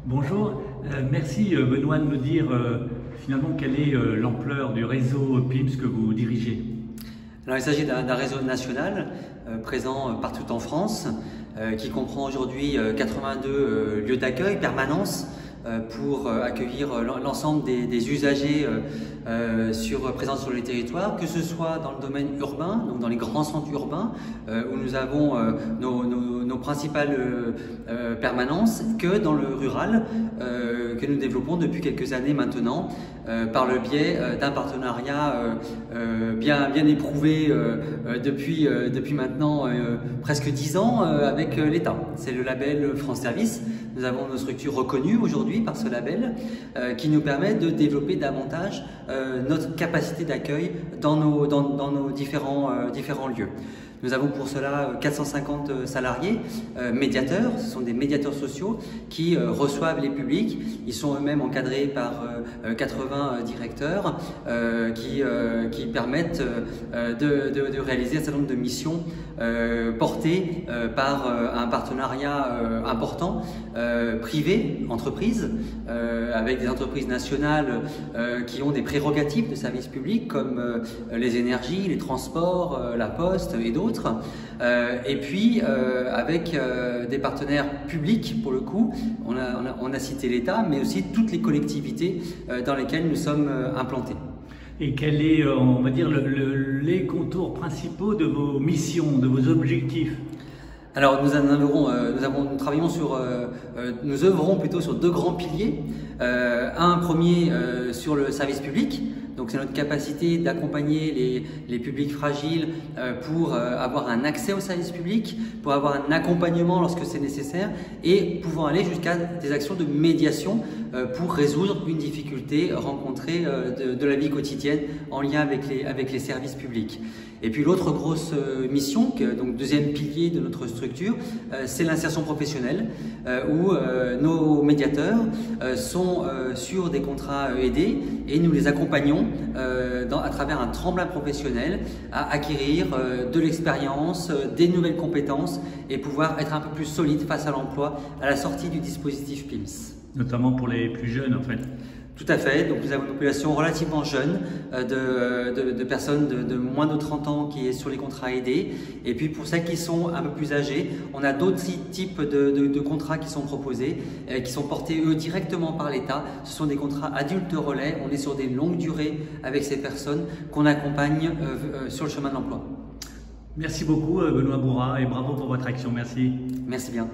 Bonjour, merci Benoît de me dire finalement quelle est l'ampleur du réseau PIMS que vous dirigez. Alors, il s'agit d'un réseau national présent partout en France qui comprend aujourd'hui 82 lieux d'accueil, permanences pour accueillir l'ensemble des usagers présents sur les territoires, que ce soit dans le domaine urbain, donc dans les grands centres urbains où nous avons nos principales permanences, que dans le rural que nous développons depuis quelques années maintenant par le biais d'un partenariat bien éprouvé depuis maintenant presque 10 ans avec l'État. C'est le label France Service. Nous avons nos structures reconnues aujourd'hui par ce label qui nous permet de développer davantage notre capacité d'accueil dans nos différents lieux. Nous avons pour cela 450 salariés médiateurs, ce sont des médiateurs sociaux qui reçoivent les publics. Ils sont eux-mêmes encadrés par 80 directeurs qui permettent de réaliser un certain nombre de missions portées par un partenariat important, privé, entreprise, avec des entreprises nationales qui ont des prérogatives de service public comme les énergies, les transports, la poste et d'autres. Et puis avec des partenaires publics pour le coup, on a cité l'État, mais aussi toutes les collectivités dans lesquelles nous sommes implantés. Et quels est, on va dire, les contours principaux de vos missions, de vos objectifs? Alors nous œuvrons plutôt sur deux grands piliers. Un premier sur le service public. Donc c'est notre capacité d'accompagner les publics fragiles pour avoir un accès au service public, pour avoir un accompagnement lorsque c'est nécessaire et pouvant aller jusqu'à des actions de médiation pour résoudre une difficulté rencontrée de la vie quotidienne en lien avec les services publics. Et puis l'autre grosse mission, donc deuxième pilier de notre structure, c'est l'insertion professionnelle où nos médiateurs sont sur des contrats aidés et nous les accompagnons à travers un tremplin professionnel à acquérir de l'expérience, des nouvelles compétences et pouvoir être un peu plus solide face à l'emploi à la sortie du dispositif PIMS. Notamment pour les plus jeunes en fait. Tout à fait, donc nous avons une population relativement jeune de personnes de moins de 30 ans qui est sur les contrats aidés. Et puis pour celles qui sont un peu plus âgées, on a d'autres types de contrats qui sont proposés, qui sont portés eux directement par l'État. Ce sont des contrats adultes relais, on est sur des longues durées avec ces personnes qu'on accompagne sur le chemin de l'emploi. Merci beaucoup Benoît Bourrat et bravo pour votre action, merci. Merci bien.